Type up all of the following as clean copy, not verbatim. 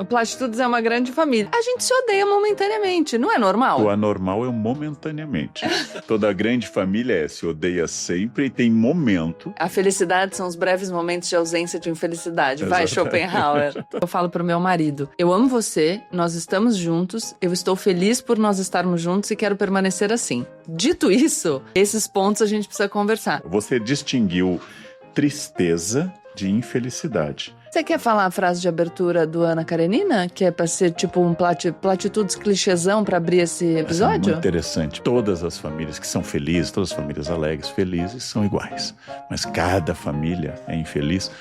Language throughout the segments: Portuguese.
O Platitudes é uma grande família. A gente se odeia momentaneamente, não é normal? O anormal é momentaneamente. Toda grande família se odeia sempre e tem momento. A felicidade são os breves momentos de ausência de infelicidade. Vai, Schopenhauer. Eu falo pro meu marido, eu amo você, nós estamos juntos, eu estou feliz por nós estarmos juntos e quero permanecer assim. Dito isso, esses pontos a gente precisa conversar. Você distinguiu tristeza de infelicidade. Você quer falar a frase de abertura do Ana Karenina? Que é pra ser tipo um platitudes clichêzão pra abrir esse episódio? É muito interessante. Todas as famílias que são felizes, todas as famílias alegres, felizes, são iguais. Mas cada família é infeliz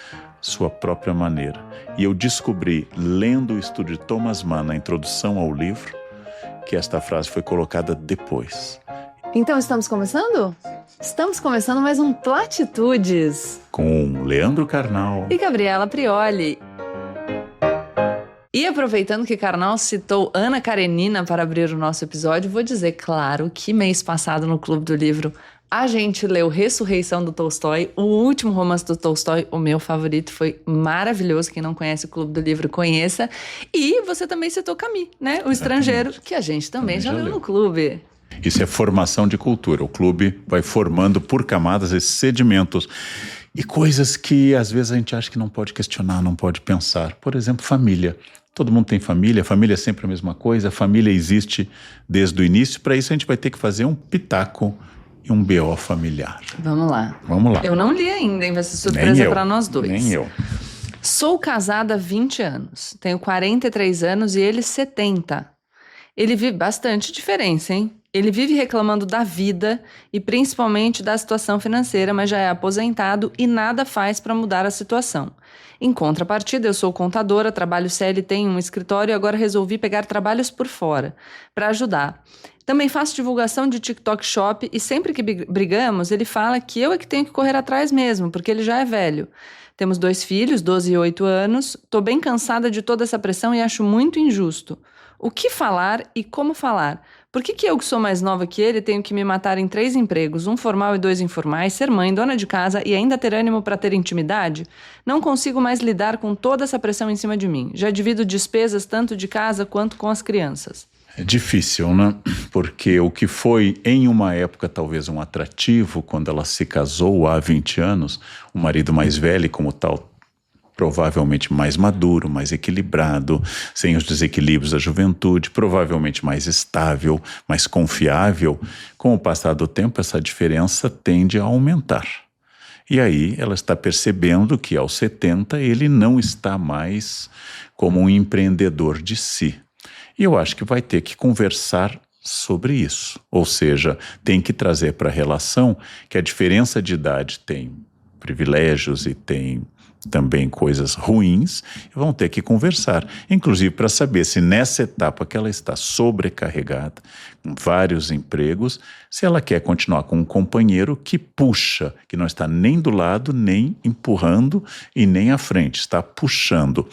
sua própria maneira. E eu descobri, lendo o estudo de Thomas Mann, na introdução ao livro, que esta frase foi colocada depois. Então, estamos começando? Estamos começando mais um Platitudes. Com Leandro Carnal e Gabriela Prioli. E aproveitando que Carnal citou Ana Karenina para abrir o nosso episódio, vou dizer, claro, que mês passado no Clube do Livro a gente leu Ressurreição do Tolstói, o último romance do Tolstói, o meu favorito, foi maravilhoso. Quem não conhece o Clube do Livro, conheça. E você também citou Camus, né? O Estrangeiro, que a gente também já leu no clube. Isso é formação de cultura. O clube vai formando por camadas esses sedimentos e coisas que às vezes a gente acha que não pode questionar, não pode pensar. Por exemplo, família. Todo mundo tem família, família é sempre a mesma coisa, a família existe desde o início. Para isso a gente vai ter que fazer um pitaco e um BO familiar. Vamos lá. Vamos lá. Eu não li ainda, hein? Vai ser surpresa para nós dois. Nem eu. Sou casada há 20 anos, tenho 43 anos e ele 70. Ele vive bastante diferença, hein? Ele vive reclamando da vida e principalmente da situação financeira, mas já é aposentado e nada faz para mudar a situação. Em contrapartida, eu sou contadora, trabalho CLT em um escritório e agora resolvi pegar trabalhos por fora para ajudar. Também faço divulgação de TikTok Shop e sempre que brigamos, ele fala que eu é que tenho que correr atrás mesmo, porque ele já é velho. Temos 2 filhos, 12 e 8 anos. Tô bem cansada de toda essa pressão e acho muito injusto. O que falar e como falar? Por que eu, que sou mais nova que ele, tenho que me matar em 3 empregos, 1 formal e 2 informais, ser mãe, dona de casa e ainda ter ânimo para ter intimidade? Não consigo mais lidar com toda essa pressão em cima de mim. Já divido despesas tanto de casa quanto com as crianças. É difícil, né? Porque o que foi, em uma época, talvez um atrativo, quando ela se casou há 20 anos, o marido mais velho, como tal, provavelmente mais maduro, mais equilibrado, sem os desequilíbrios da juventude, provavelmente mais estável, mais confiável. Com o passar do tempo, essa diferença tende a aumentar. E aí ela está percebendo que aos 70 ele não está mais como um empreendedor de si. E eu acho que vai ter que conversar sobre isso. Ou seja, tem que trazer para a relação que a diferença de idade tem privilégios e tem também coisas ruins, e vão ter que conversar, inclusive para saber se nessa etapa que ela está sobrecarregada, com vários empregos, se ela quer continuar com um companheiro que puxa, que não está nem do lado, nem empurrando e nem à frente, está puxando.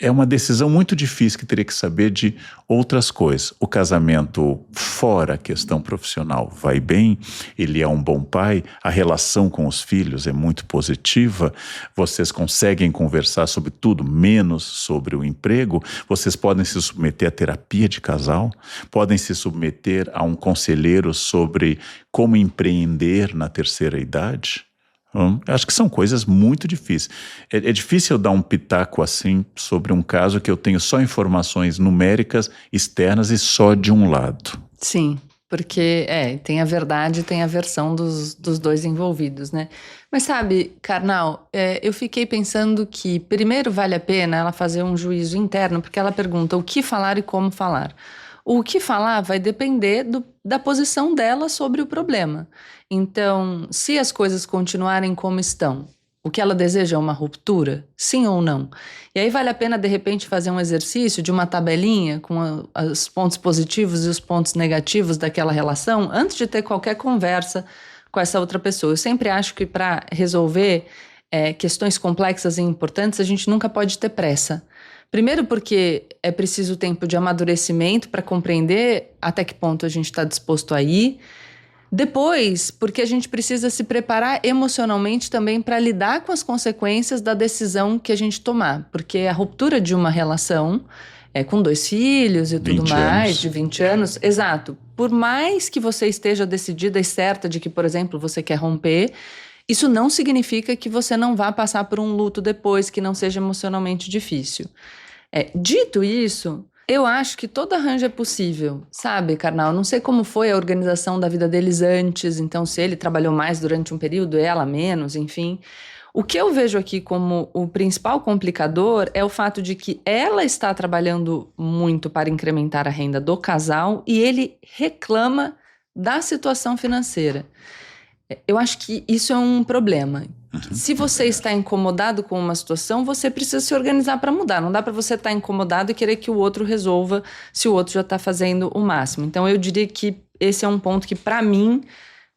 É uma decisão muito difícil que teria que saber de outras coisas. O casamento fora a questão profissional vai bem, ele é um bom pai, a relação com os filhos é muito positiva, vocês conseguem conversar sobre tudo, menos sobre o emprego, vocês podem se submeter à terapia de casal, podem se submeter a um conselheiro sobre como empreender na terceira idade. Acho que são coisas muito difíceis. É difícil eu dar um pitaco assim sobre um caso que eu tenho só informações numéricas externas e só de um lado. Sim, porque tem a verdade e tem a versão dos dois envolvidos, né? Mas sabe, Karnal, eu fiquei pensando que primeiro vale a pena ela fazer um juízo interno, porque ela pergunta o que falar e como falar. O que falar vai depender da posição dela sobre o problema. Então, se as coisas continuarem como estão, o que ela deseja é uma ruptura? Sim ou não? E aí vale a pena, de repente, fazer um exercício de uma tabelinha com os pontos positivos e os pontos negativos daquela relação antes de ter qualquer conversa com essa outra pessoa. Eu sempre acho que para resolver questões complexas e importantes, a gente nunca pode ter pressa. Primeiro porque é preciso tempo de amadurecimento para compreender até que ponto a gente está disposto a ir. Depois, porque a gente precisa se preparar emocionalmente também para lidar com as consequências da decisão que a gente tomar. Porque a ruptura de uma relação, com 2 filhos e tudo 20 mais, anos. de 20 anos, exato. Por mais que você esteja decidida e certa de que, por exemplo, você quer romper, isso não significa que você não vá passar por um luto depois, que não seja emocionalmente difícil. Dito isso, eu acho que todo arranjo é possível, sabe, Karnal? Eu não sei como foi a organização da vida deles antes, então se ele trabalhou mais durante um período, ela menos, enfim. O que eu vejo aqui como o principal complicador é o fato de que ela está trabalhando muito para incrementar a renda do casal e ele reclama da situação financeira. Eu acho que isso é um problema. Se você está incomodado com uma situação, você precisa se organizar para mudar. Não dá para você estar incomodado e querer que o outro resolva se o outro já está fazendo o máximo. Então, eu diria que esse é um ponto que, para mim,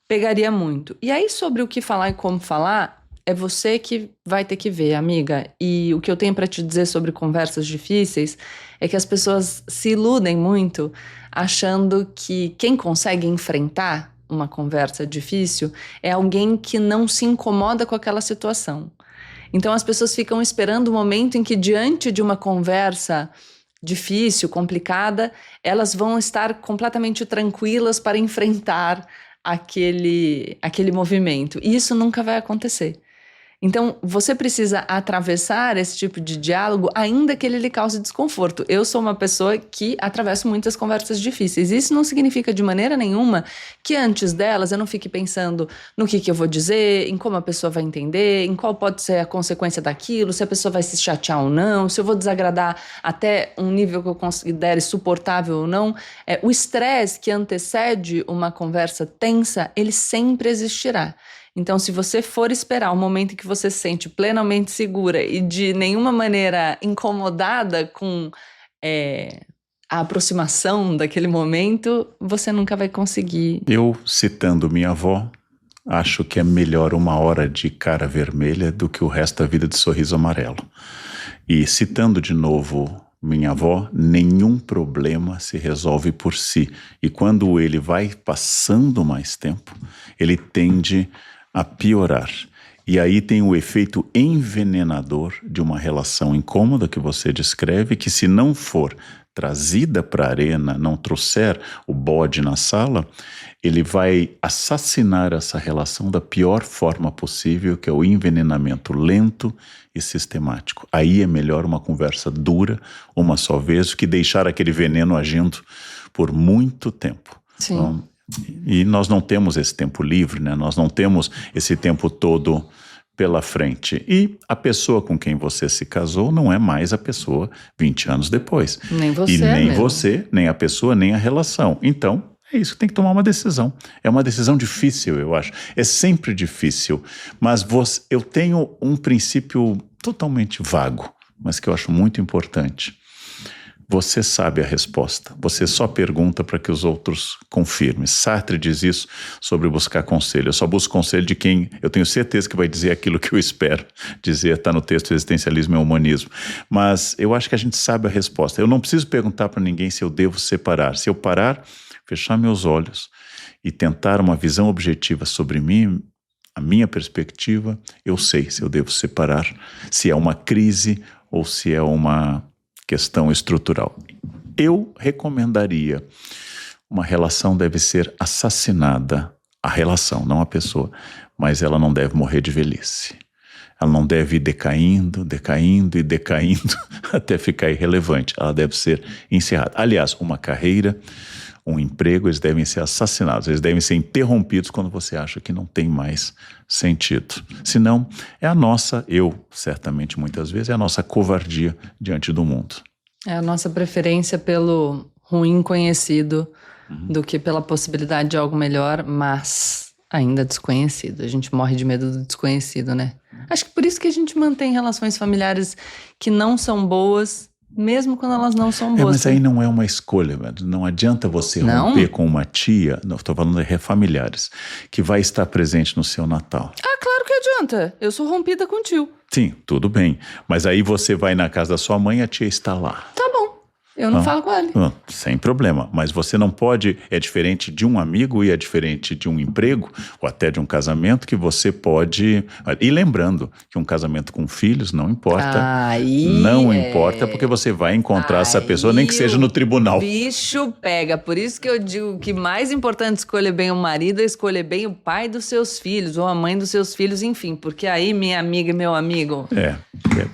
pegaria muito. E aí, sobre o que falar e como falar, é você que vai ter que ver, amiga. E o que eu tenho para te dizer sobre conversas difíceis é que as pessoas se iludem muito achando que quem consegue enfrentar uma conversa difícil é alguém que não se incomoda com aquela situação. Então as pessoas ficam esperando o momento em que, diante de uma conversa difícil, complicada, elas vão estar completamente tranquilas para enfrentar aquele movimento. E isso nunca vai acontecer. Então, você precisa atravessar esse tipo de diálogo, ainda que ele lhe cause desconforto. Eu sou uma pessoa que atravesso muitas conversas difíceis. Isso não significa de maneira nenhuma que antes delas eu não fique pensando no que eu vou dizer, em como a pessoa vai entender, em qual pode ser a consequência daquilo, se a pessoa vai se chatear ou não, se eu vou desagradar até um nível que eu considere suportável ou não. O estresse que antecede uma conversa tensa, ele sempre existirá. Então, se você for esperar o momento em que você se sente plenamente segura e de nenhuma maneira incomodada com a aproximação daquele momento, você nunca vai conseguir. Eu, citando minha avó, acho que é melhor 1 hora de cara vermelha do que o resto da vida de sorriso amarelo. E citando de novo minha avó, nenhum problema se resolve por si. E quando ele vai passando mais tempo, ele tende a piorar. E aí tem o efeito envenenador de uma relação incômoda que você descreve, que se não for trazida para a arena, não trouxer o bode na sala, ele vai assassinar essa relação da pior forma possível, que é o envenenamento lento e sistemático. Aí é melhor uma conversa dura, uma só vez, do que deixar aquele veneno agindo por muito tempo. Sim. Então, e nós não temos esse tempo livre, né? Nós não temos esse tempo todo pela frente. E a pessoa com quem você se casou não é mais a pessoa 20 anos depois. Nem você. E nem mesmo. você, nem a pessoa, nem a relação. Então, é isso que tem que tomar uma decisão. É uma decisão difícil, eu acho. É sempre difícil. Mas eu tenho um princípio totalmente vago, mas que eu acho muito importante. Você sabe a resposta, você só pergunta para que os outros confirmem. Sartre diz isso sobre buscar conselho. Eu só busco conselho de quem eu tenho certeza que vai dizer aquilo que eu espero dizer, está no texto Existencialismo e Humanismo. Mas eu acho que a gente sabe a resposta. Eu não preciso perguntar para ninguém se eu devo separar. Se eu parar, fechar meus olhos e tentar uma visão objetiva sobre mim, a minha perspectiva, eu sei se eu devo separar, se é uma crise ou se é uma questão estrutural. Eu recomendaria, uma relação deve ser assassinada, a relação, não a pessoa, mas ela não deve morrer de velhice. Ela não deve ir decaindo até ficar irrelevante. Ela deve ser encerrada. Aliás, uma carreira, um emprego, eles devem ser assassinados, eles devem ser interrompidos quando você acha que não tem mais sentido. Senão, é a nossa, certamente muitas vezes, é a nossa covardia diante do mundo. É a nossa preferência pelo ruim conhecido do que pela possibilidade de algo melhor, mas ainda desconhecido. A gente morre de medo do desconhecido, né? Acho que por isso que a gente mantém relações familiares que não são boas, mesmo quando elas não são boas. Mas aí não é uma escolha, não adianta você romper com uma tia, não, estou falando de familiares, que vai estar presente no seu Natal. Ah, claro que adianta. Eu sou rompida com o tio. Sim, tudo bem. Mas aí você vai na casa da sua mãe e a tia está lá. Tá bom. Eu não falo com ele. Sem problema, mas você não pode, é diferente de um amigo e é diferente de um emprego ou até de um casamento que você pode, e lembrando que um casamento com filhos não importa, não importa porque você vai encontrar essa pessoa nem que seja no tribunal. Bicho pega, por isso que eu digo que mais importante escolher bem o marido é escolher bem o pai dos seus filhos ou a mãe dos seus filhos, enfim, porque aí minha amiga e meu amigo...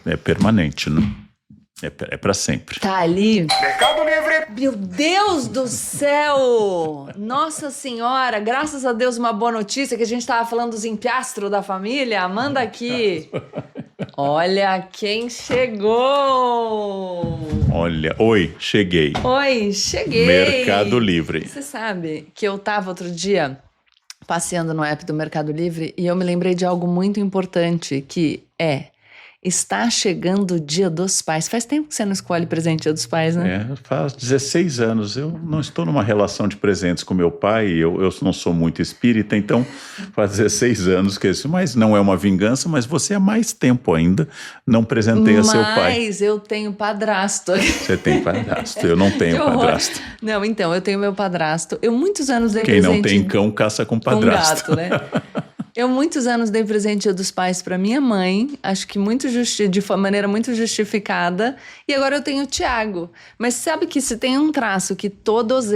É permanente, né? É para sempre. Tá ali. Mercado Livre! Meu Deus do céu! Nossa Senhora, graças a Deus, uma boa notícia que a gente tava falando dos empiastros da família. Manda aqui. Olha quem chegou! Olha, oi, cheguei. Oi, cheguei! Mercado Livre. Você sabe que eu tava outro dia passeando no app do Mercado Livre e eu me lembrei de algo muito importante que está chegando o Dia dos Pais. Faz tempo que você não escolhe presente Dia dos Pais, né? Faz 16 anos. Eu não estou numa relação de presentes com meu pai, eu não sou muito espírita, então faz 16 anos que isso. Mas não é uma vingança, mas você há mais tempo ainda não presenteia seu pai. Mas eu tenho padrasto. Você tem padrasto, eu não tenho padrasto. Não, então, eu tenho meu padrasto. Eu muitos anos dei Quem presente... não tem cão, caça com padrasto. Com gato, né? Eu muitos anos dei presente Dia dos Pais para minha mãe, acho que de maneira muito justificada, e agora eu tenho o Thiago. Mas sabe que se tem um traço que todos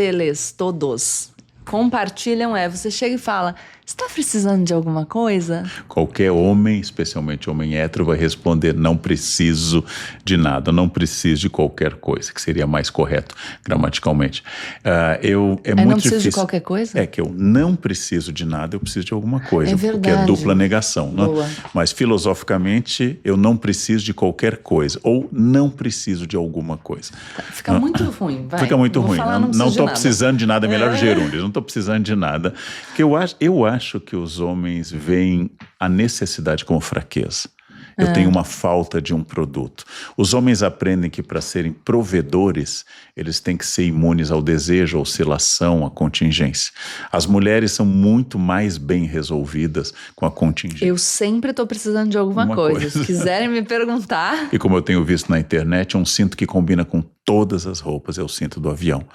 compartilham você chega e fala, você tá precisando de alguma coisa? Qualquer homem, especialmente homem hétero, vai responder, não preciso de nada, não preciso de qualquer coisa, que seria mais correto gramaticalmente. Muito não preciso difícil. De qualquer coisa? É que eu não preciso de nada, eu preciso de alguma coisa. É verdade. Porque é dupla negação, né? Boa. Mas filosoficamente, eu não preciso de qualquer coisa, ou não preciso de alguma coisa. Fica muito ruim, vai. Fica muito ruim. Falar, não estou precisando de nada, é melhor o gerúndio, não estou precisando de nada. Porque eu acho que os homens veem a necessidade como fraqueza. Eu tenho uma falta de um produto. Os homens aprendem que para serem provedores, eles têm que ser imunes ao desejo, à oscilação, à contingência. As mulheres são muito mais bem resolvidas com a contingência. Eu sempre estou precisando de alguma coisa. Se quiserem me perguntar... E como eu tenho visto na internet, um cinto que combina com todas as roupas é o cinto do avião.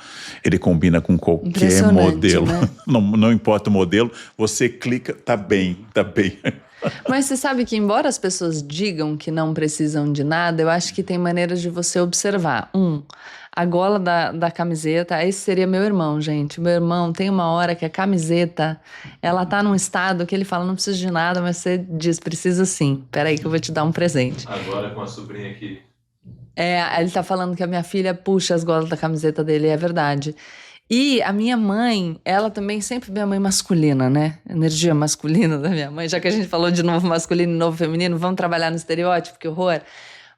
Ele combina com qualquer modelo. Né? Não importa o modelo, você clica, tá bem, tá bem. Mas você sabe que, embora as pessoas digam que não precisam de nada, eu acho que tem maneiras de você observar. A gola da camiseta, esse seria meu irmão, gente. Meu irmão tem uma hora que a camiseta, ela tá num estado que ele fala, não preciso de nada, mas você diz, precisa sim. Peraí que eu vou te dar um presente. Agora com a sobrinha aqui. Ele tá falando que a minha filha puxa as golas da camiseta dele, é verdade. E a minha mãe, ela também sempre minha mãe masculina, né? Energia masculina da minha mãe. Já que a gente falou de novo masculino e novo feminino, vamos trabalhar no estereótipo, que horror.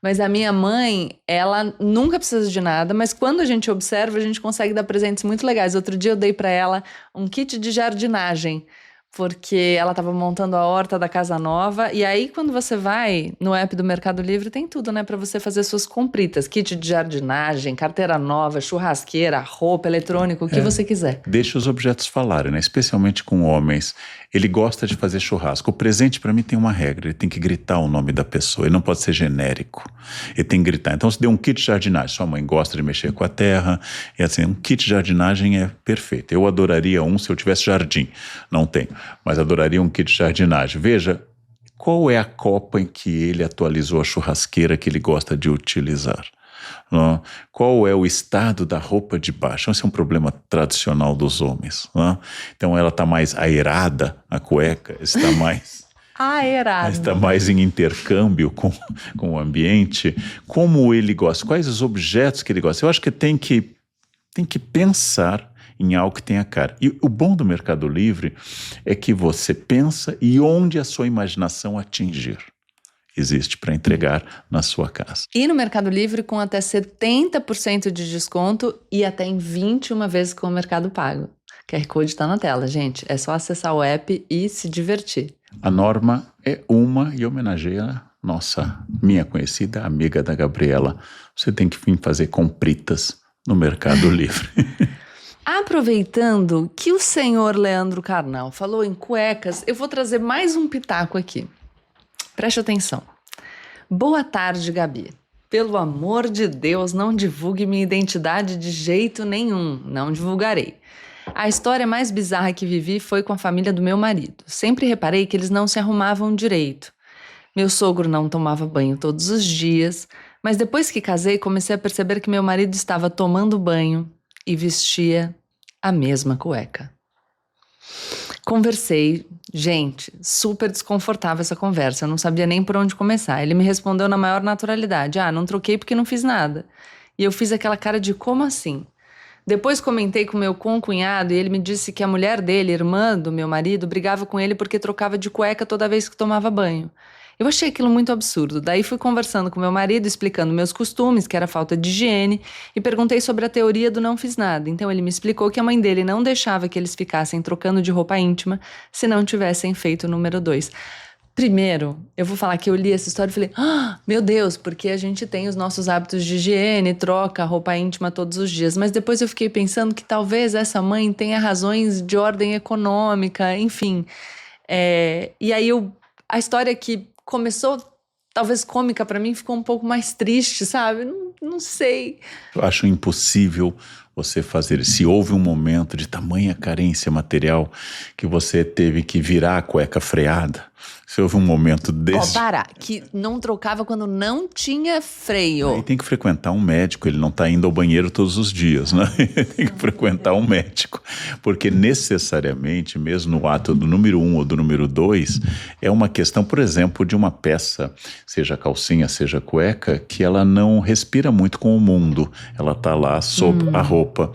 Mas a minha mãe, ela nunca precisa de nada, mas quando a gente observa, a gente consegue dar presentes muito legais. Outro dia eu dei para ela um kit de jardinagem, porque ela estava montando a horta da casa nova, e aí quando você vai no app do Mercado Livre, tem tudo, né, para você fazer suas compritas, kit de jardinagem, carteira nova, churrasqueira, roupa, eletrônico, o que você quiser. Deixa os objetos falarem, né, especialmente com homens. Ele gosta de fazer churrasco. O presente, para mim, tem uma regra, ele tem que gritar o nome da pessoa, ele não pode ser genérico, ele tem que gritar. Então, se deu um kit de jardinagem, sua mãe gosta de mexer com a terra, e assim, um kit de jardinagem é perfeito. Eu adoraria um se eu tivesse jardim, não tenho. Mas adoraria um kit de jardinagem. Veja, qual é a copa em que ele atualizou a churrasqueira que ele gosta de utilizar? Não? Qual é o estado da roupa de baixo? Esse é um problema tradicional dos homens. Não? Então ela está mais aerada, a cueca está mais... Aerada. Está mais em intercâmbio com o ambiente. Como ele gosta? Quais os objetos que ele gosta? Eu acho que tem que pensar em algo que tenha cara. E o bom do Mercado Livre é que você pensa e onde a sua imaginação atingir existe para entregar na sua casa. E no Mercado Livre com até 70% de desconto e até em 21 vezes com o Mercado Pago. QR Code está na tela, gente. É só acessar o app e se divertir. A Norma é uma e homenageia minha conhecida amiga da Gabriela. Você tem que vir fazer compritas no Mercado Livre. Aproveitando que o senhor Leandro Carnal falou em cuecas, eu vou trazer mais um pitaco aqui. Preste atenção. Boa tarde, Gabi. Pelo amor de Deus, não divulgue minha identidade de jeito nenhum. Não divulgarei. A história mais bizarra que vivi foi com a família do meu marido. Sempre reparei que eles não se arrumavam direito. Meu sogro não tomava banho todos os dias, mas depois que casei, comecei a perceber que meu marido estava tomando banho e vestia a mesma cueca. Conversei, gente, super desconfortável essa conversa, eu não sabia nem por onde começar. Ele me respondeu na maior naturalidade: não troquei porque não fiz nada. E eu fiz aquela cara de como assim? Depois comentei com meu concunhado e ele me disse que a mulher dele, irmã do meu marido, brigava com ele porque trocava de cueca toda vez que tomava banho. Eu achei aquilo muito absurdo, daí fui conversando com meu marido, explicando meus costumes, que era falta de higiene, e perguntei sobre a teoria do não fiz nada. Então ele me explicou que a mãe dele não deixava que eles ficassem trocando de roupa íntima se não tivessem feito o número 2. Primeiro, eu vou falar que eu li essa história e falei, meu Deus, porque a gente tem os nossos hábitos de higiene, troca roupa íntima todos os dias. Mas depois eu fiquei pensando que talvez essa mãe tenha razões de ordem econômica, enfim. E aí a história que começou, talvez cômica pra mim, ficou um pouco mais triste, sabe? Não sei. Eu acho impossível você fazer. Se houve um momento de tamanha carência material que você teve que virar a cueca freada, se houve um momento desse... que não trocava quando não tinha freio. Aí tem que frequentar um médico, ele não está indo ao banheiro todos os dias, né? Tem que frequentar um médico, porque necessariamente, mesmo no ato do número 1 ou do número 2, é uma questão, por exemplo, de uma peça, seja calcinha, seja cueca, que ela não respira muito com o mundo, ela está lá sob a roupa.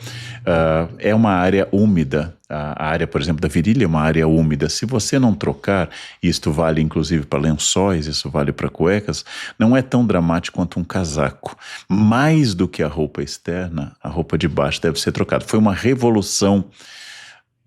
É uma área úmida. A área, por exemplo, da virilha é uma área úmida. Se você não trocar, isto vale inclusive para lençóis, isso vale para cuecas, não é tão dramático quanto um casaco. Mais do que a roupa externa, a roupa de baixo deve ser trocada. Foi uma revolução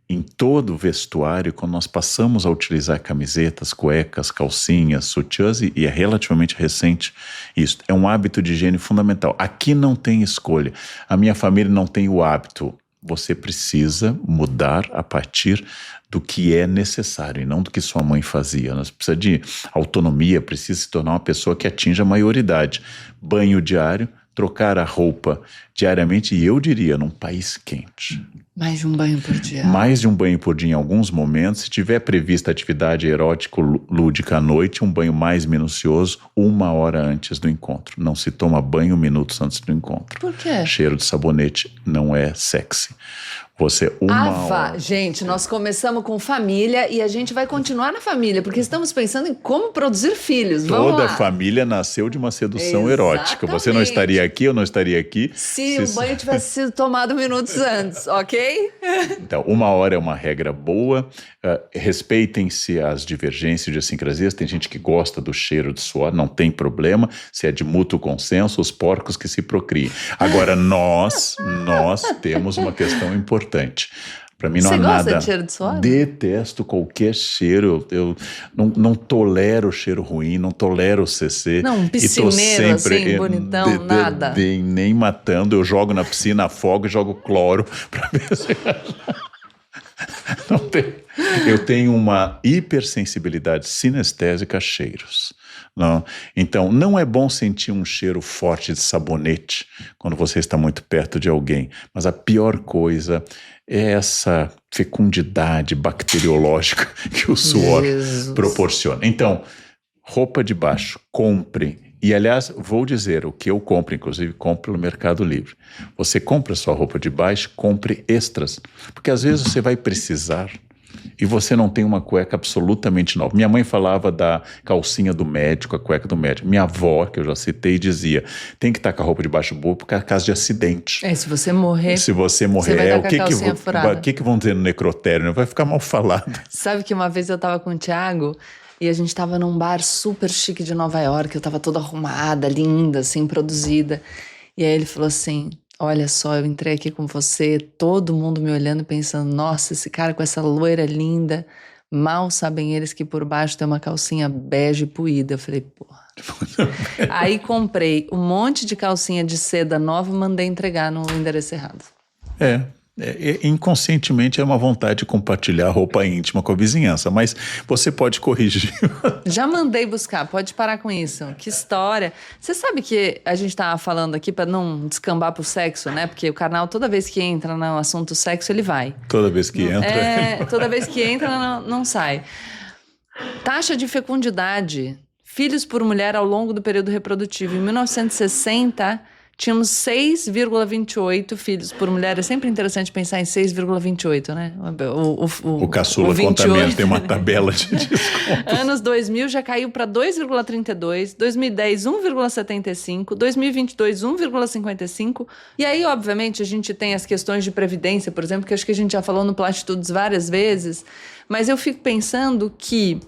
em todo o vestuário quando nós passamos a utilizar camisetas, cuecas, calcinhas, sutiãs, e é relativamente recente isso. É um hábito de higiene fundamental. Aqui não tem escolha. A minha família não tem o hábito. Você precisa mudar a partir do que é necessário e não do que sua mãe fazia. Nós precisamos de autonomia, precisa se tornar uma pessoa que atinja a maioridade. Banho diário, trocar a roupa diariamente, e eu diria, num país quente. Mais de um banho por dia. Mais de um banho por dia em alguns momentos. Se tiver prevista atividade erótico-lúdica à noite, um banho mais minucioso, 1 hora antes do encontro. Não se toma banho minutos antes do encontro. Por quê? Cheiro de sabonete não é sexy. Você, uma hora... Gente, nós começamos com família e a gente vai continuar na família, porque estamos pensando em como produzir filhos. Vamos Toda lá. família nasceu de uma sedução erótica. Você não estaria aqui, eu não estaria aqui. Se o banho tivesse sido tomado minutos antes, ok? Então, 1 hora é uma regra boa. Respeitem-se as divergências de idiosincrasias. Tem gente que gosta do cheiro de suor, não tem problema. Se é de mútuo consenso, os porcos que se procriem. Agora, nós temos uma questão importante. Para mim não há nada. Você gosta de cheiro de suor? Detesto qualquer cheiro. Eu não tolero cheiro ruim, não tolero CC. Não, um piscineiro assim, bonitão, nada. Nem matando. Eu jogo na piscina, afogo e jogo cloro para ver se... Não tem. Eu tenho uma hipersensibilidade sinestésica a cheiros. Não. Então, não é bom sentir um cheiro forte de sabonete quando você está muito perto de alguém. Mas a pior coisa é essa fecundidade bacteriológica que o suor proporciona. Então, roupa de baixo, compre. E, aliás, vou dizer, o que eu compro, inclusive, compro no Mercado Livre. Você compra sua roupa de baixo, compre extras. Porque, às vezes, você vai precisar e você não tem uma cueca absolutamente nova. Minha mãe falava da calcinha do médico, a cueca do médico. Minha avó, que eu já citei, dizia, tem que estar com a roupa de baixo boa por causa de acidente. Se você morrer... Se você morrer, vai estar com a calcinha furada. O que vão dizer no necrotério? Vai ficar mal falado. Sabe que uma vez eu tava com o Thiago... E a gente tava num bar super chique de Nova York, eu tava toda arrumada, linda, assim, produzida. E aí ele falou assim, olha só, eu entrei aqui com você, todo mundo me olhando e pensando, nossa, esse cara com essa loira linda, mal sabem eles que por baixo tem uma calcinha bege puída. Eu falei, porra. Aí comprei um monte de calcinha de seda nova e mandei entregar no endereço errado. Inconscientemente é uma vontade de compartilhar roupa íntima com a vizinhança, mas você pode corrigir. Já mandei buscar, pode parar com isso. Que história. Você sabe que a gente tava falando aqui para não descambar pro sexo, né? Porque o canal, toda vez que entra no assunto sexo, ele vai. Toda vez que entra. Toda vez que entra, não sai. Taxa de fecundidade. Filhos por mulher ao longo do período reprodutivo. Em 1960, tínhamos 6,28 filhos por mulher. É sempre interessante pensar em 6,28, né? O caçula contamento tem uma tabela de descontos. Anos 2000 já caiu para 2,32, 2010 1,75, 2022 1,55. E aí, obviamente, a gente tem as questões de previdência, por exemplo, que acho que a gente já falou no Platitudes várias vezes, mas eu fico pensando que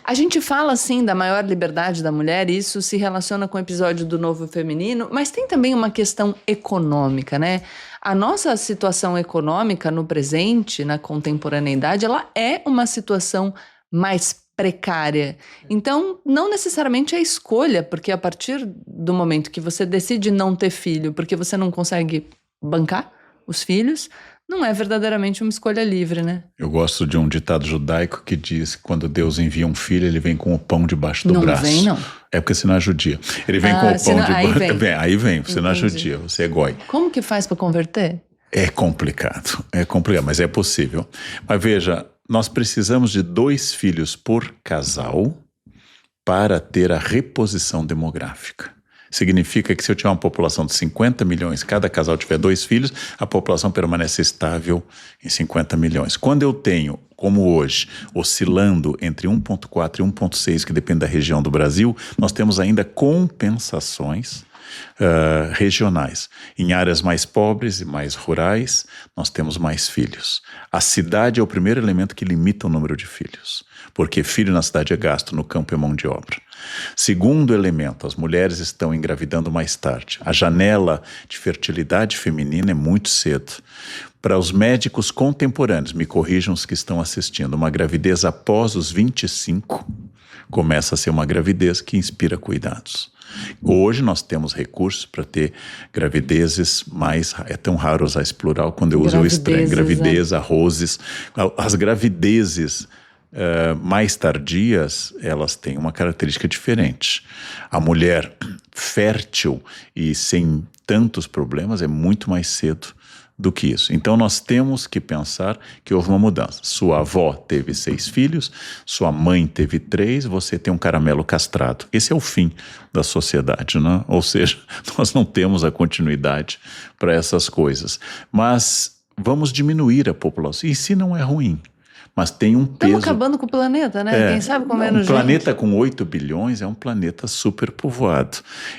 a gente fala, assim, da maior liberdade da mulher, e isso se relaciona com o episódio do Novo Feminino, mas tem também uma questão econômica, né? A nossa situação econômica no presente, na contemporaneidade, ela é uma situação mais precária. Então, não necessariamente é escolha, porque a partir do momento que você decide não ter filho, porque você não consegue bancar os filhos, não é verdadeiramente uma escolha livre, né? Eu gosto de um ditado judaico que diz que quando Deus envia um filho, ele vem com o pão debaixo do braço. Não vem, não. É porque você não é judia. Ele vem com o pão debaixo... Aí vem, você não é judia, você é goi. Como que faz para converter? É complicado, mas é possível. Mas veja, nós precisamos de 2 filhos por casal para ter a reposição demográfica. Significa que se eu tiver uma população de 50 milhões, cada casal tiver 2 filhos, a população permanece estável em 50 milhões. Quando eu tenho, como hoje, oscilando entre 1,4 e 1,6, que depende da região do Brasil, nós temos ainda compensações regionais. Em áreas mais pobres e mais rurais, nós temos mais filhos. A cidade é o primeiro elemento que limita o número de filhos, porque filho na cidade é gasto, no campo é mão de obra. Segundo elemento, as mulheres estão engravidando mais tarde. A janela de fertilidade feminina é muito cedo. Para os médicos contemporâneos, me corrijam os que estão assistindo, uma gravidez após os 25 começa a ser uma gravidez que inspira cuidados. Hoje nós temos recursos para ter gravidezes mais... É tão raro usar esse plural quando eu uso o estranho. Gravidez, arrozes. As gravidezes mais tardias, elas têm uma característica diferente. A mulher fértil e sem tantos problemas é muito mais cedo do que isso. Então nós temos que pensar que houve uma mudança. Sua avó teve 6 filhos, sua mãe teve 3, você tem um caramelo castrado. Esse é o fim da sociedade, né? Ou seja, nós não temos a continuidade para essas coisas. Mas vamos diminuir a população. E se não é ruim? Mas tem um peso... Estamos acabando com o planeta, né? Quem sabe com menos gente. Um planeta com 8 bilhões é um planeta superpovoado.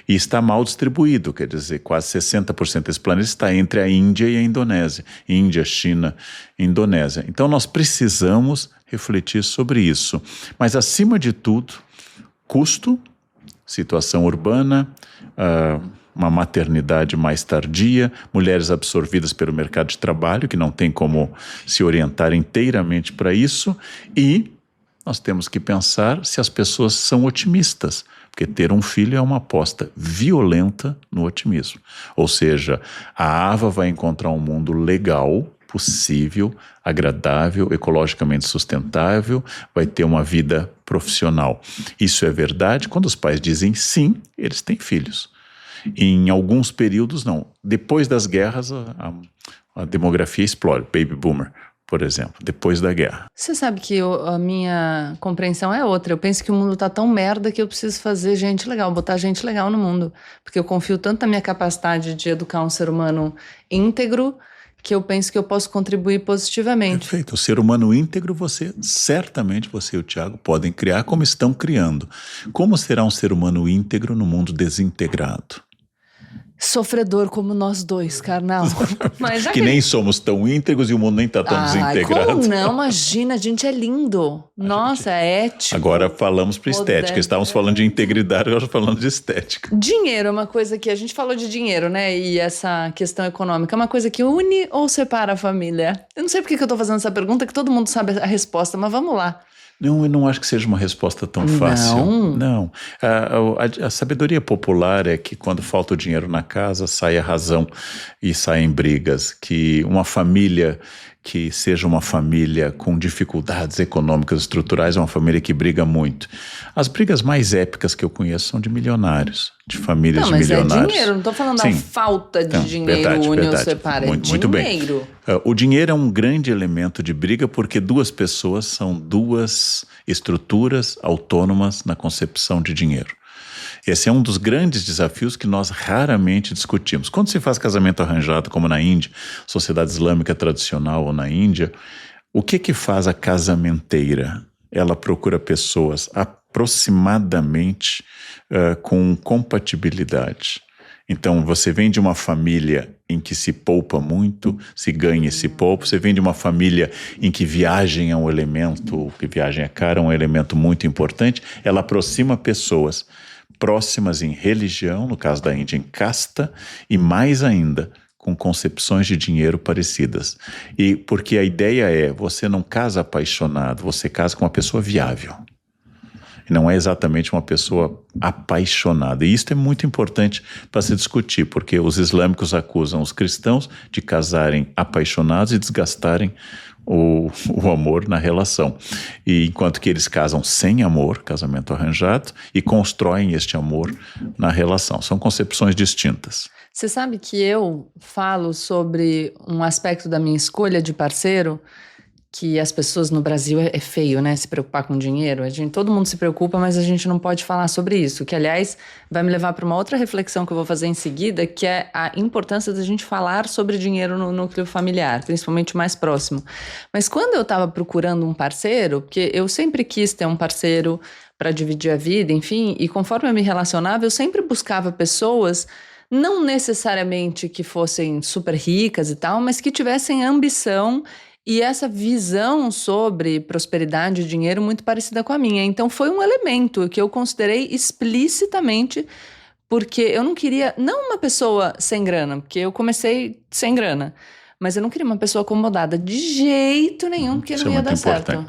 E está mal distribuído, quer dizer, quase 60% desse planeta está entre a Índia e a Indonésia. Índia, China, Indonésia. Então nós precisamos refletir sobre isso. Mas acima de tudo, custo, situação urbana, uma maternidade mais tardia, mulheres absorvidas pelo mercado de trabalho, que não tem como se orientar inteiramente para isso, e nós temos que pensar se as pessoas são otimistas, porque ter um filho é uma aposta violenta no otimismo. Ou seja, a Ava vai encontrar um mundo legal, possível, agradável, ecologicamente sustentável, vai ter uma vida profissional. Isso é verdade quando os pais dizem sim, eles têm filhos. Em alguns períodos, não. Depois das guerras, a demografia explode. Baby boomer, por exemplo, depois da guerra. Você sabe que a minha compreensão é outra. Eu penso que o mundo tá tão merda que eu preciso fazer gente legal, botar gente legal no mundo. Porque eu confio tanto na minha capacidade de educar um ser humano íntegro que eu penso que eu posso contribuir positivamente. Perfeito. O ser humano íntegro, certamente você e o Tiago podem criar como estão criando. Como será um ser humano íntegro no mundo desintegrado? Sofredor como nós dois, carnal. Mas que nem somos tão íntegros e o mundo nem está tão desintegrado. Como não? Imagina, a gente é lindo. Nossa, é ético. Agora falamos para estética. Estávamos falando de integridade, agora falando de estética. Dinheiro é uma coisa que... A gente falou de dinheiro, né? E essa questão econômica é uma coisa que une ou separa a família? Eu não sei por que eu estou fazendo essa pergunta, que todo mundo sabe a resposta, mas vamos lá. Não, eu não acho que seja uma resposta tão fácil. Não? Não. A sabedoria popular é que quando falta o dinheiro na casa, sai a razão e saem brigas. Que uma família que seja uma família com dificuldades econômicas estruturais é uma família que briga muito. As brigas mais épicas que eu conheço são de milionários, de famílias de milionários. Mas é dinheiro, não estou falando da falta de dinheiro, une ou separa, é muito dinheiro. Bem. O dinheiro é um grande elemento de briga porque duas pessoas são duas estruturas autônomas na concepção de dinheiro. Esse é um dos grandes desafios que nós raramente discutimos. Quando se faz casamento arranjado, como na Índia, sociedade islâmica tradicional ou na Índia, o que faz a casamenteira? Ela procura pessoas aproximadamente com compatibilidade. Então, você vem de uma família em que se poupa muito, se ganha e se poupa. Você vem de uma família em que viagem é um elemento, que viagem é cara, é um elemento muito importante. Ela aproxima pessoas próximas em religião, no caso da Índia, em casta, e mais ainda, com concepções de dinheiro parecidas. E porque a ideia é, você não casa apaixonado, você casa com uma pessoa viável. E não é exatamente uma pessoa apaixonada. E isso é muito importante para se discutir, porque os islâmicos acusam os cristãos de casarem apaixonados e desgastarem o amor na relação. E enquanto que eles casam sem amor, casamento arranjado, e constroem este amor na relação. São concepções distintas. Você sabe que eu falo sobre um aspecto da minha escolha de parceiro que as pessoas no Brasil é feio, né? Se preocupar com dinheiro. Todo mundo se preocupa, mas a gente não pode falar sobre isso. Que, aliás, vai me levar para uma outra reflexão que eu vou fazer em seguida, que é a importância da gente falar sobre dinheiro no núcleo familiar, principalmente o mais próximo. Mas quando eu estava procurando um parceiro, porque eu sempre quis ter um parceiro para dividir a vida, enfim, e conforme eu me relacionava, eu sempre buscava pessoas não necessariamente que fossem super ricas e tal, mas que tivessem ambição e essa visão sobre prosperidade e dinheiro muito parecida com a minha. Então foi um elemento que eu considerei explicitamente, porque eu não queria, não uma pessoa sem grana, porque eu comecei sem grana, mas eu não queria uma pessoa acomodada de jeito nenhum, porque não ia dar certo.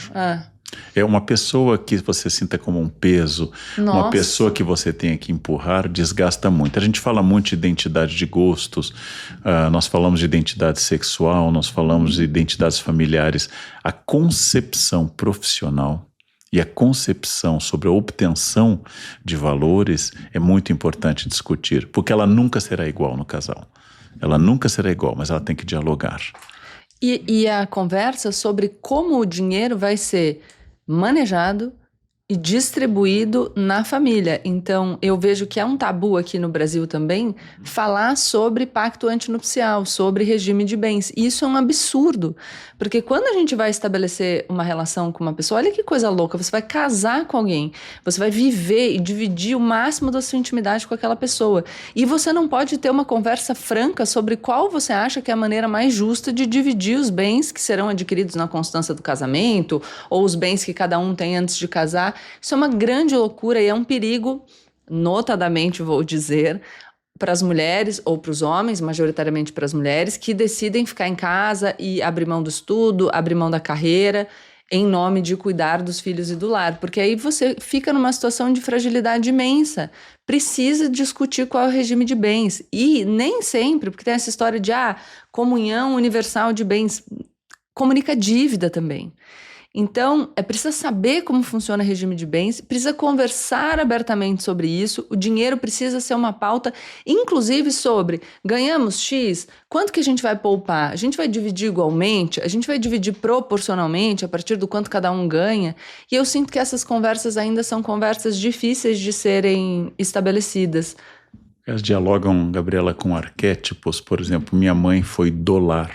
É uma pessoa que você sinta como um peso, uma pessoa que você tenha que empurrar, desgasta muito. A gente fala muito de identidade de gostos, nós falamos de identidade sexual, nós falamos de identidades familiares. A concepção profissional e a concepção sobre a obtenção de valores é muito importante discutir, porque ela nunca será igual no casal. Ela nunca será igual, mas ela tem que dialogar. E a conversa sobre como o dinheiro vai ser manejado e distribuído na família. Então, eu vejo que é um tabu aqui no Brasil também falar sobre pacto antinupcial, sobre regime de bens. E isso é um absurdo, porque quando a gente vai estabelecer uma relação com uma pessoa, olha que coisa louca, você vai casar com alguém, você vai viver e dividir o máximo da sua intimidade com aquela pessoa. E você não pode ter uma conversa franca sobre qual você acha que é a maneira mais justa de dividir os bens que serão adquiridos na constância do casamento, ou os bens que cada um tem antes de casar. Isso é uma grande loucura e é um perigo, notadamente vou dizer, para as mulheres ou para os homens, majoritariamente para as mulheres, que decidem ficar em casa e abrir mão do estudo, abrir mão da carreira, em nome de cuidar dos filhos e do lar. Porque aí você fica numa situação de fragilidade imensa. Precisa discutir qual é o regime de bens. E nem sempre, porque tem essa história de comunhão universal de bens, comunica dívida também. Então, precisa saber como funciona o regime de bens, precisa conversar abertamente sobre isso, o dinheiro precisa ser uma pauta, inclusive sobre ganhamos X, quanto que a gente vai poupar? A gente vai dividir igualmente? A gente vai dividir proporcionalmente a partir do quanto cada um ganha? E eu sinto que essas conversas ainda são conversas difíceis de serem estabelecidas. Elas dialogam, Gabriela, com arquétipos. Por exemplo, minha mãe foi do lar.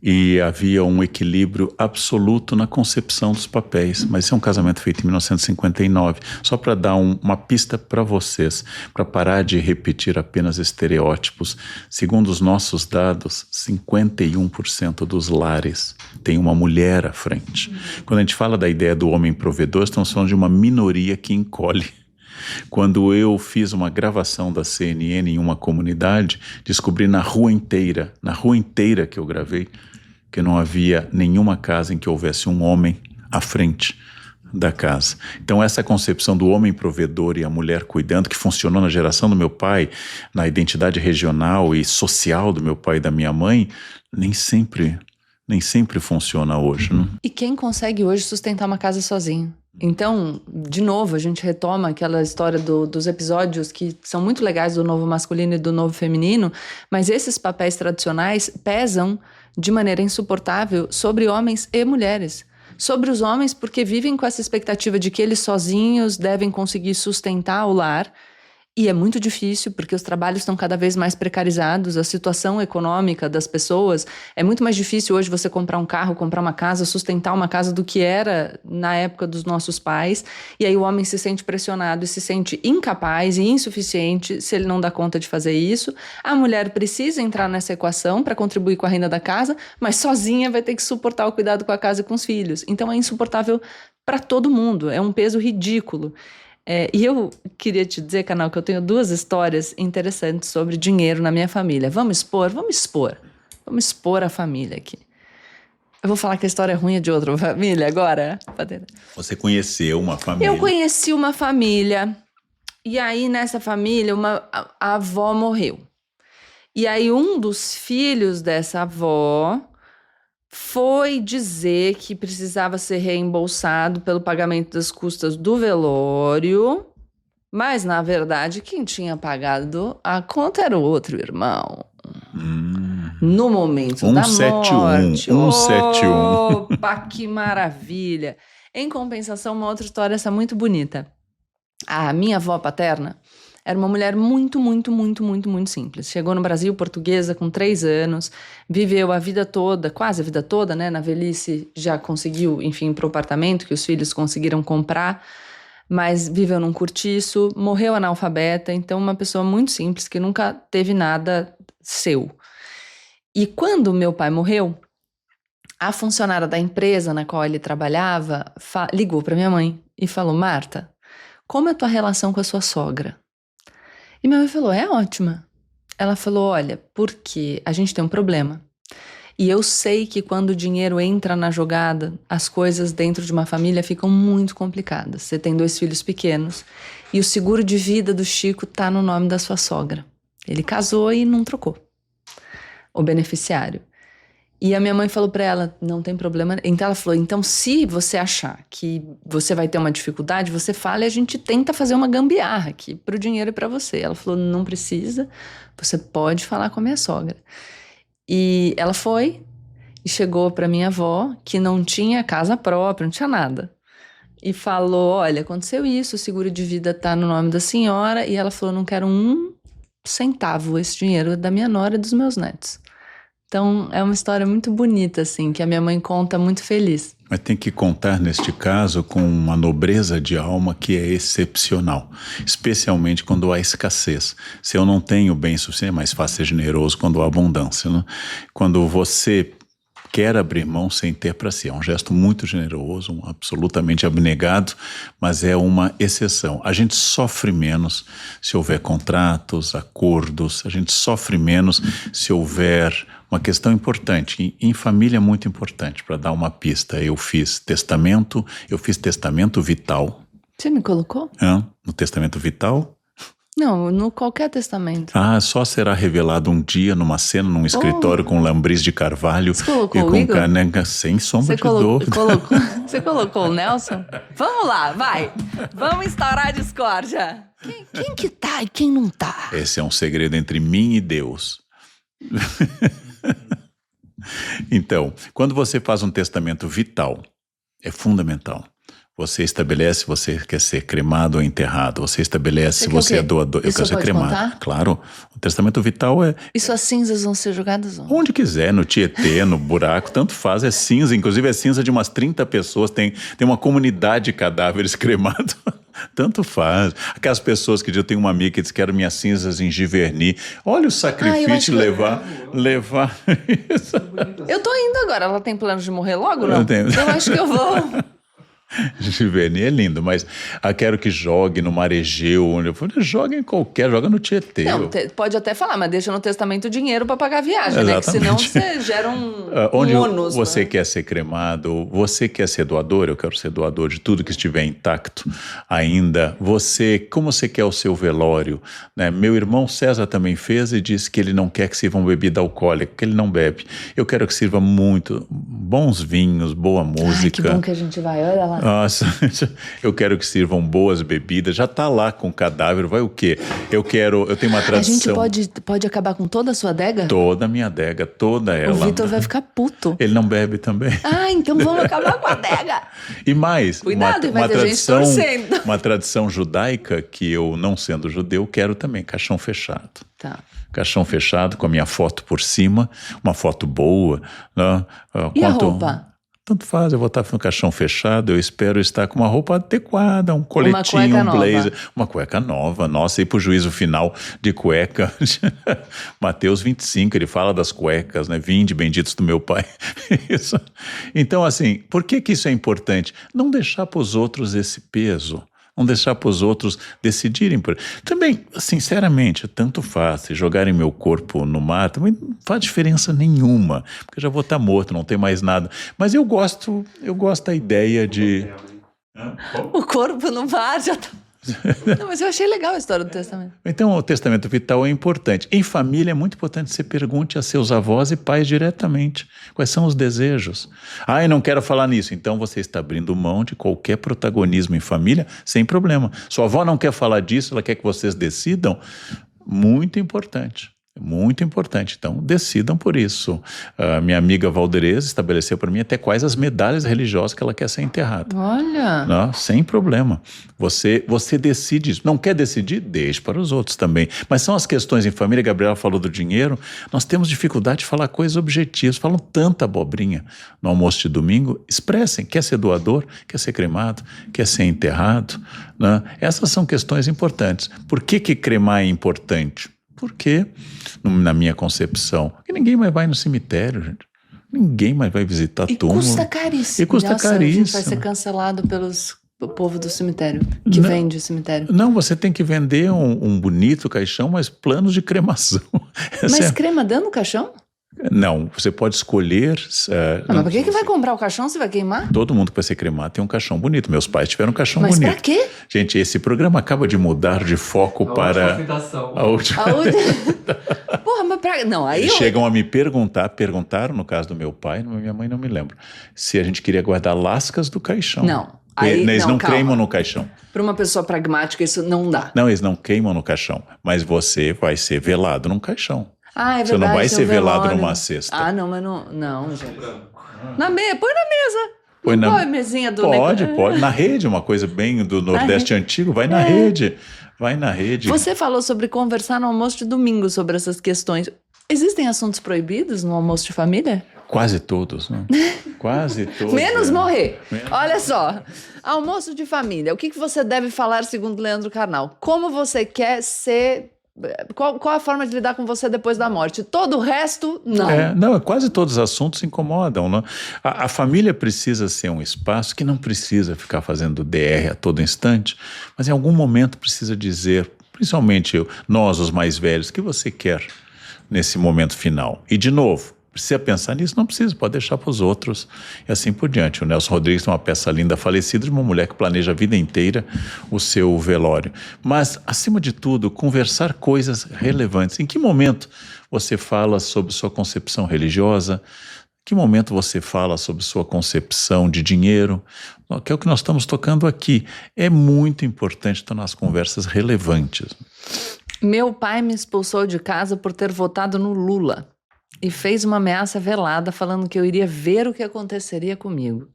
E havia um equilíbrio absoluto na concepção dos papéis, mas isso é um casamento feito em 1959, só para dar uma pista para vocês, para parar de repetir apenas estereótipos. Segundo os nossos dados, 51% dos lares tem uma mulher à frente. Quando a gente fala da ideia do homem provedor, estamos falando de uma minoria que encolhe. Quando eu fiz uma gravação da CNN em uma comunidade, descobri na rua inteira que eu gravei, que não havia nenhuma casa em que houvesse um homem à frente da casa. Então essa concepção do homem provedor e a mulher cuidando, que funcionou na geração do meu pai, na identidade regional e social do meu pai e da minha mãe, nem sempre funciona hoje, né? E quem consegue hoje sustentar uma casa sozinho? Então, de novo, a gente retoma aquela história dos episódios que são muito legais do novo masculino e do novo feminino, mas esses papéis tradicionais pesam de maneira insuportável sobre homens e mulheres. Sobre os homens, porque vivem com essa expectativa de que eles sozinhos devem conseguir sustentar o lar. E é muito difícil, porque os trabalhos estão cada vez mais precarizados, a situação econômica das pessoas. É muito mais difícil hoje você comprar um carro, comprar uma casa, sustentar uma casa do que era na época dos nossos pais. E aí o homem se sente pressionado e se sente incapaz e insuficiente se ele não dá conta de fazer isso. A mulher precisa entrar nessa equação para contribuir com a renda da casa, mas sozinha vai ter que suportar o cuidado com a casa e com os filhos. Então é insuportável para todo mundo, é um peso ridículo. E eu queria te dizer, Canal, que eu tenho 2 histórias interessantes sobre dinheiro na minha família. Vamos expor a família aqui. Eu vou falar que a história ruim é de outra família agora? Você conheceu uma família? Eu conheci uma família, e aí nessa família a avó morreu. E aí um dos filhos dessa avó foi dizer que precisava ser reembolsado pelo pagamento das custas do velório, mas, na verdade, quem tinha pagado a conta era o outro irmão. No momento da morte. 171. Opa, que maravilha! Em compensação, uma outra história essa muito bonita. A minha avó paterna era uma mulher muito, muito, muito, muito, muito simples. Chegou no Brasil, portuguesa, com 3 anos, viveu a vida toda, quase a vida toda, né? Na velhice já conseguiu, enfim, para o apartamento que os filhos conseguiram comprar, mas viveu num cortiço, morreu analfabeta, então uma pessoa muito simples que nunca teve nada seu. E quando meu pai morreu, a funcionária da empresa na qual ele trabalhava ligou para minha mãe e falou: Marta, como é a tua relação com a sua sogra? E minha mãe falou: é ótima. Ela falou: olha, porque a gente tem um problema. E eu sei que quando o dinheiro entra na jogada, as coisas dentro de uma família ficam muito complicadas. Você tem 2 filhos pequenos e o seguro de vida do Chico tá no nome da sua sogra. Ele casou e não trocou o beneficiário. E a minha mãe falou pra ela: não tem problema. Então ela falou: então se você achar que você vai ter uma dificuldade, você fala e a gente tenta fazer uma gambiarra aqui pro dinheiro e pra você. Ela falou: não precisa, você pode falar com a minha sogra. E ela foi e chegou pra minha avó, que não tinha casa própria, não tinha nada. E falou: olha, aconteceu isso, o seguro de vida tá no nome da senhora. E ela falou: não quero 1 centavo, esse dinheiro é da minha nora e dos meus netos. Então, é uma história muito bonita, assim, que a minha mãe conta muito feliz. Mas tem que contar, neste caso, com uma nobreza de alma que é excepcional, especialmente quando há escassez. Se eu não tenho bem suficiente, é mais fácil ser generoso quando há abundância, né? Quando você quer abrir mão sem ter para si. É um gesto muito generoso, absolutamente abnegado, mas é uma exceção. A gente sofre menos se houver contratos, acordos, a gente sofre menos se houver uma questão importante, em família é muito importante, para dar uma pista. Eu fiz testamento vital. Você me colocou? No testamento vital? Não, no qualquer testamento. Só será revelado um dia numa cena, num escritório com lambris de carvalho e com caneca, sem sombra de dúvida. Você colocou o Nelson? Vamos lá, vai. Vamos instaurar a discórdia. Quem que tá e quem não tá? Esse é um segredo entre mim e Deus. Então, quando você faz um testamento vital, é fundamental. Você estabelece se você quer ser cremado ou enterrado. Você estabelece se você é doador. Eu quero ser cremado. Contar? Claro. O testamento vital é... E suas cinzas vão ser jogadas onde? Onde quiser, no Tietê, no buraco, tanto faz. É cinza, inclusive é cinza de umas 30 pessoas. Tem uma comunidade de cadáveres cremados. Tanto faz. Aquelas pessoas que eu tenho uma amiga que diz que quero minhas cinzas em Giverny. Olha o sacrifício de levar isso. Eu tô indo agora. Ela tem plano de morrer logo, não? Eu tenho. Eu acho que eu vou. Giverny é lindo, mas quero que jogue no Maregeu, onde eu falei, joga em qualquer, joga no Tietê. Não, pode até falar, mas deixa no testamento dinheiro para pagar a viagem, né? Que senão você gera onde ônus. Você né? quer ser cremado, você quer ser doador, eu quero ser doador de tudo que estiver intacto ainda. Como você quer o seu velório? Né? Meu irmão César também fez e disse que ele não quer que sirva uma bebida alcoólica, que ele não bebe. Eu quero que sirva muito bons vinhos, boa música. Ai, que bom que a gente vai, olha lá. Nossa, eu quero que sirvam boas bebidas. Já tá lá com o cadáver, vai o quê? Eu tenho uma tradição. A gente pode acabar com toda a sua adega? Toda a minha adega, toda ela. O Vitor vai ficar puto. Ele não bebe também. Ah, então vamos acabar com a adega. E mais, Cuidado, vai ter gente torcendo. uma tradição judaica que eu, não sendo judeu, quero também, caixão fechado. Tá. Caixão fechado com a minha foto por cima, uma foto boa. Né? E a roupa? Tanto faz, eu vou estar no caixão fechado, eu espero estar com uma roupa adequada, um coletinho, um blazer, uma cueca nova, nossa, ir para o juízo final de cueca. Mateus 25, ele fala das cuecas, né? Vinde, benditos do meu Pai. Isso. Então, assim, por que isso é importante? Não deixar para os outros esse peso. Não deixar para os outros decidirem. Também, sinceramente, tanto faz. Se jogarem meu corpo no mar, também não faz diferença nenhuma, porque eu já vou estar morto, não tem mais nada. Mas eu gosto da ideia de... O corpo no mar já tá... Não, mas eu achei legal a história do testamento. Então, o testamento vital é importante. Em família, é muito importante que você pergunte a seus avós e pais diretamente quais são os desejos. Eu não quero falar nisso. Então, você está abrindo mão de qualquer protagonismo em família, sem problema. Sua avó não quer falar disso, ela quer que vocês decidam. Muito importante. Muito importante. Então, decidam por isso. Minha amiga Valdereza estabeleceu para mim até quais as medalhas religiosas que ela quer ser enterrada. Olha! Não, sem problema. Você decide isso. Não quer decidir? Deixe para os outros também. Mas são as questões em família. A Gabriela falou do dinheiro. Nós temos dificuldade de falar coisas objetivas. Falam tanta abobrinha no almoço de domingo. Expressem. Quer ser doador? Quer ser cremado? Quer ser enterrado? Né? Essas são questões importantes. Por que cremar é importante? Porque, na minha concepção, ninguém mais vai no cemitério, gente. Ninguém mais vai visitar túmulo. E custa caríssimo. E custa caríssimo. A gente vai ser cancelado pelo povo do cemitério, que vende o cemitério. Não, você tem que vender um bonito caixão, mas planos de cremação. Mas crema dando o caixão? Não, você pode escolher... mas por que vai comprar o caixão se vai queimar? Todo mundo que vai ser cremado tem um caixão bonito. Meus pais tiveram um caixão bonito. Mas pra quê? Gente, esse programa acaba de mudar de foco para... A última. Porra, mas pra... Não, aí Eles chegam a me perguntaram, no caso do meu pai, minha mãe não me lembra, se a gente queria guardar lascas do caixão. Não. Eles não queimam no caixão. Para uma pessoa pragmática, isso não dá. Não, eles não queimam no caixão, mas você vai ser velado num caixão. É verdade. Você não vai ser velado velório. numa cesta. Não, mas não, gente. Põe na mesa. Põe na mesinha do Pode. Na rede, uma coisa bem do Nordeste antigo, vai na rede. Vai na rede. Você falou sobre conversar no almoço de domingo sobre essas questões. Existem assuntos proibidos no almoço de família? Quase todos, né? Quase todos. Menos morrer. Olha só. Almoço de família. O que você deve falar segundo Leandro Carnal? Como você quer ser... Qual a forma de lidar com você depois da morte? Todo o resto, não. Quase todos os assuntos incomodam. Não? A família precisa ser um espaço que não precisa ficar fazendo DR a todo instante, mas em algum momento precisa dizer, principalmente nós, os mais velhos, o que você quer nesse momento final. E, de novo, precisa pensar nisso? Não precisa, pode deixar para os outros e assim por diante. O Nelson Rodrigues tem uma peça linda, Falecida, de uma mulher que planeja a vida inteira o seu velório. Mas, acima de tudo, conversar coisas relevantes. Em que momento você fala sobre sua concepção religiosa? Em que momento você fala sobre sua concepção de dinheiro? Que é o que nós estamos tocando aqui. É muito importante tornar as conversas relevantes. Meu pai me expulsou de casa por ter votado no Lula. E fez uma ameaça velada falando que eu iria ver o que aconteceria comigo.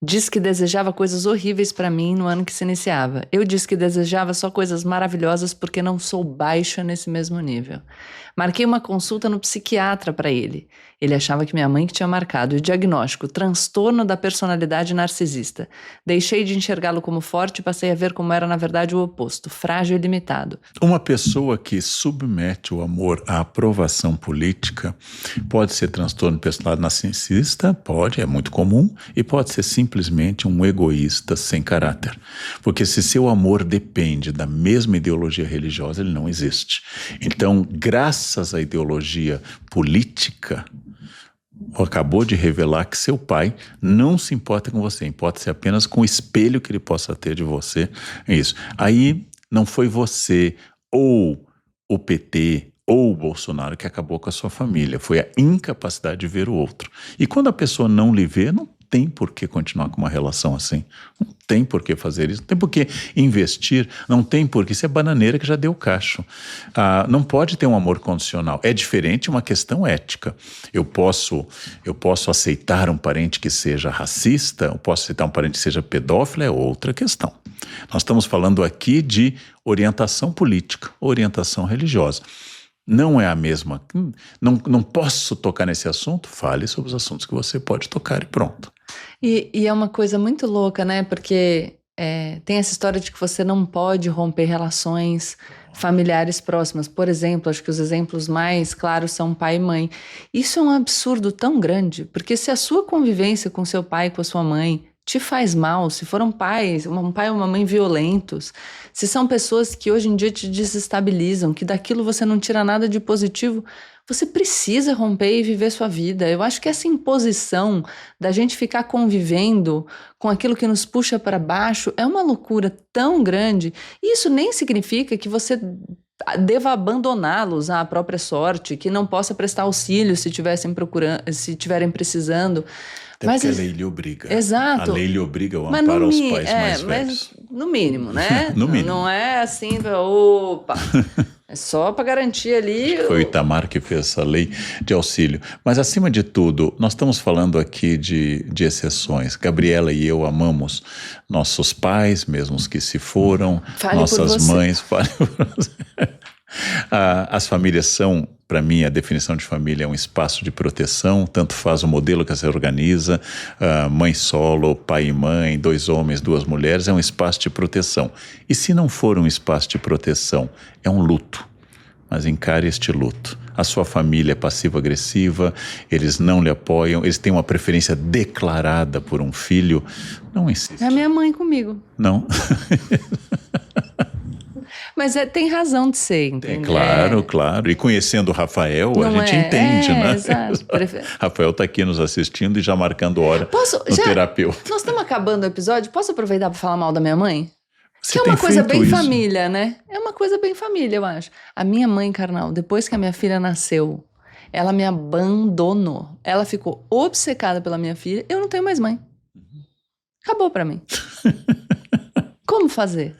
Disse que desejava coisas horríveis para mim no ano que se iniciava. Eu disse que desejava só coisas maravilhosas porque não sou baixa nesse mesmo nível. Marquei uma consulta no psiquiatra para ele. Ele achava que minha mãe que tinha marcado. O diagnóstico, transtorno da personalidade narcisista. Deixei de enxergá-lo como forte e passei a ver como era na verdade o oposto, frágil e limitado. Uma pessoa que submete o amor à aprovação política pode ser transtorno de personalidade narcisista, pode, é muito comum, e pode ser simplesmente simplesmente um egoísta sem caráter. Porque se seu amor depende da mesma ideologia religiosa, ele não existe. Então, graças à ideologia política, acabou de revelar que seu pai não se importa com você, importa-se apenas com o espelho que ele possa ter de você. É isso. Aí não foi você ou o PT ou o Bolsonaro que acabou com a sua família, foi a incapacidade de ver o outro. E quando a pessoa não lhe vê, não tem por que continuar com uma relação assim. Não tem por que fazer isso, não tem por que investir, não tem por que. Isso é bananeira que já deu cacho. Não pode ter um amor condicional. É diferente, uma questão ética. Eu posso aceitar um parente que seja racista, eu posso aceitar um parente que seja pedófilo, é outra questão. Nós estamos falando aqui de orientação política, orientação religiosa. Não é a mesma. Não posso tocar nesse assunto? Fale sobre os assuntos que você pode tocar e pronto. E é uma coisa muito louca, né? Porque tem essa história de que você não pode romper relações familiares próximas. Por exemplo, acho que os exemplos mais claros são pai e mãe. Isso é um absurdo tão grande, porque se a sua convivência com seu pai e com a sua mãe te faz mal, se foram pais, um pai ou uma mãe violentos, se são pessoas que hoje em dia te desestabilizam, que daquilo você não tira nada de positivo, você precisa romper e viver sua vida. Eu acho que essa imposição da gente ficar convivendo com aquilo que nos puxa para baixo é uma loucura tão grande. E isso nem significa que você deva abandoná-los à própria sorte, que não possa prestar auxílio se tiverem precisando. Até mas porque a lei lhe obriga. Exato. A lei lhe obriga ao amparo aos pais mais velhos. Mas no mínimo, né? No mínimo. Não é assim, opa, é só para garantir ali. Foi o Itamar que fez essa lei de auxílio. Mas, acima de tudo, nós estamos falando aqui de exceções. Gabriela e eu amamos nossos pais, mesmo os que se foram, nossas mães. Fale por você. As famílias são, para mim, a definição de família é um espaço de proteção, tanto faz o modelo que se organiza, mãe solo, pai e mãe, 2 homens, 2 mulheres, é um espaço de proteção. E se não for um espaço de proteção, é um luto. Mas encare este luto. A sua família é passivo-agressiva, eles não lhe apoiam, eles têm uma preferência declarada por um filho. Não insiste. É a minha mãe comigo. Não. Mas tem razão de ser, entendeu? Claro. E conhecendo o Rafael, a gente entende, né? Exato. Rafael está aqui nos assistindo e já marcando hora no terapeuta. Nós estamos acabando o episódio. Posso aproveitar para falar mal da minha mãe? Você que é uma coisa bem isso? Família, né? É uma coisa bem família, eu acho. A minha mãe, carnal, depois que a minha filha nasceu, ela me abandonou. Ela ficou obcecada pela minha filha. Eu não tenho mais mãe. Acabou para mim. Como fazer?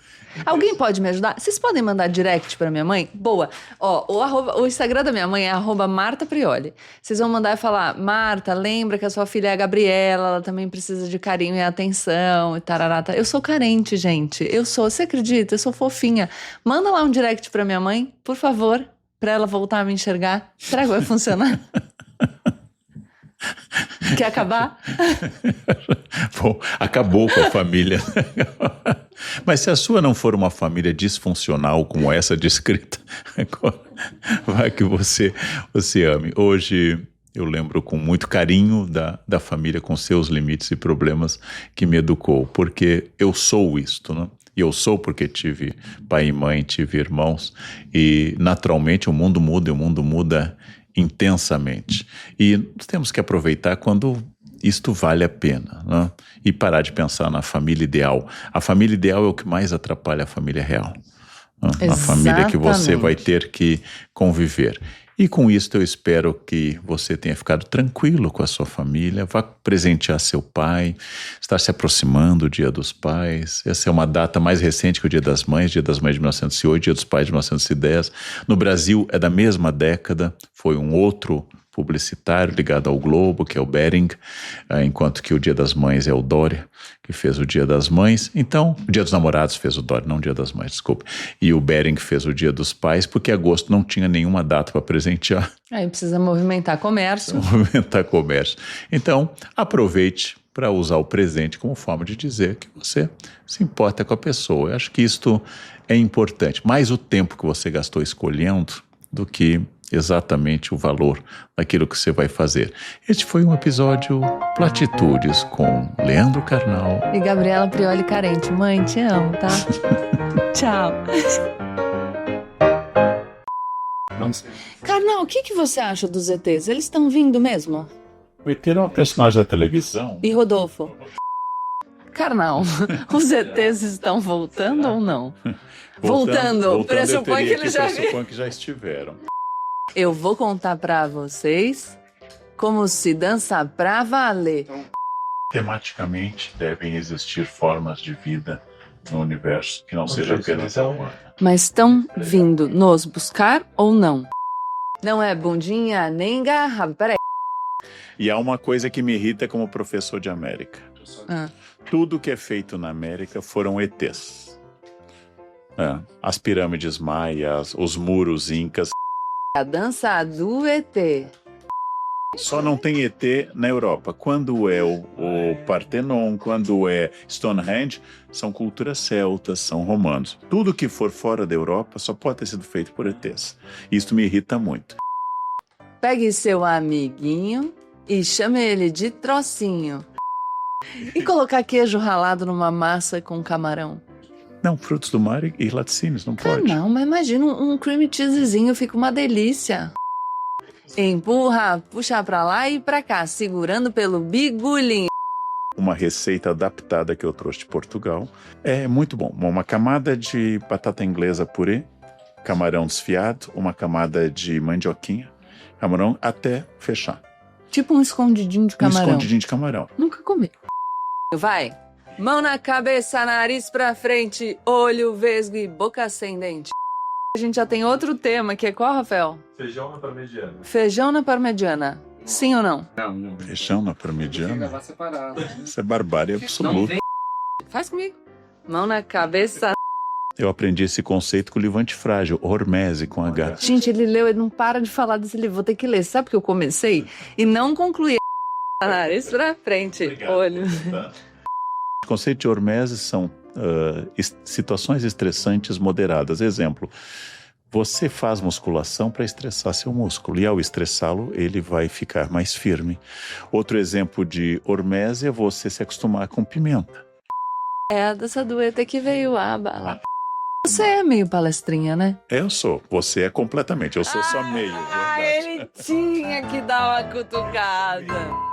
Alguém pode me ajudar? Vocês podem mandar direct pra minha mãe? Boa. O Instagram da minha mãe é @martaprioli. Vocês vão mandar e falar: Marta, lembra que a sua filha é a Gabriela, ela também precisa de carinho e atenção e tarará. Eu sou carente, gente. Você acredita? Eu sou fofinha. Manda lá um direct pra minha mãe, por favor, pra ela voltar a me enxergar. Será que vai funcionar? Quer acabar? Bom, acabou com a família. Mas se a sua não for uma família disfuncional como essa descrita, vai que você ame. Hoje eu lembro com muito carinho da família com seus limites e problemas que me educou, porque eu sou isto, né? E eu sou porque tive pai e mãe, tive irmãos, e naturalmente o mundo muda intensamente. E temos que aproveitar quando isto vale a pena, né? E parar de pensar na família ideal. A família ideal é o que mais atrapalha a família real, né? A família que você vai ter que conviver. E com isso eu espero que você tenha ficado tranquilo com a sua família, vá presentear seu pai, estar se aproximando do Dia dos Pais. Essa é uma data mais recente que o Dia das Mães de 1908, Dia dos Pais de 1910. No Brasil é da mesma década, foi um outro publicitário ligado ao Globo, que é o Bering, enquanto que o Dia das Mães é o Dória, que fez o Dia das Mães. Então, o Dia dos Namorados fez o Dória, não o Dia das Mães, desculpe. E o Bering fez o Dia dos Pais, porque agosto não tinha nenhuma data para presentear. Aí precisa movimentar comércio. Então, aproveite para usar o presente como forma de dizer que você se importa com a pessoa. Eu acho que isto é importante. Mais o tempo que você gastou escolhendo do que exatamente o valor daquilo que você vai fazer. Este foi um episódio Platitudes com Leandro Carnal e Gabriela Prioli Carente. Mãe, te amo, tá? Tchau. Carnal, o que você acha dos ETs? Eles estão vindo mesmo? O ET é um personagem da televisão. E Rodolfo? Carnal, os ETs estão voltando ou não? Voltando. Pressupõe que eles já estiveram. Eu vou contar pra vocês como se dança pra valer. Tematicamente, devem existir formas de vida no universo que não seja apenas a humana. Mas estão vindo nos buscar ou não? Não é bundinha nem garra. Peraí. E há uma coisa que me irrita como professor de América. Tudo que é feito na América foram ETs. As pirâmides maias, os muros incas. A dança do ET. Só não tem ET na Europa. Quando é o Partenon, quando é Stonehenge, são culturas celtas, são romanos. Tudo que for fora da Europa só pode ter sido feito por ETs. Isso me irrita muito. Pegue seu amiguinho e chame ele de trocinho. E colocar queijo ralado numa massa com camarão. Não, frutos do mar e laticínios, não pode. Não, mas imagina um cream cheesezinho, fica uma delícia. Empurra, puxa pra lá e pra cá, segurando pelo bigulinho. Uma receita adaptada que eu trouxe de Portugal. É muito bom. Uma camada de batata inglesa purê, camarão desfiado, uma camada de mandioquinha, camarão até fechar. Tipo um escondidinho de camarão. Um escondidinho de camarão. Nunca comi. Vai. Mão na cabeça, nariz pra frente, olho vesgo e boca ascendente. A gente já tem outro tema, que é qual, Rafael? Feijão na parmegiana. Feijão na parmegiana. Sim ou não? Não. Feijão na parmegiana? Tem que gravar separado. Isso é barbárie absoluta. Faz comigo. Mão na cabeça. Eu aprendi esse conceito com o livro Antifrágil, Hormese com H. Gente, ele leu, ele não para de falar desse livro. Vou ter que ler. Sabe porque eu comecei e não concluí. Nariz pra frente, Obrigado. olho. O conceito de hormese são situações estressantes moderadas. Exemplo, você faz musculação para estressar seu músculo e ao estressá-lo ele vai ficar mais firme. Outro exemplo de hormese é você se acostumar com pimenta. É a dessa do ET que veio a bala. Você é meio palestrinha, né? Eu sou, você é completamente, eu sou só meio. Ah, ele tinha que dar uma cutucada.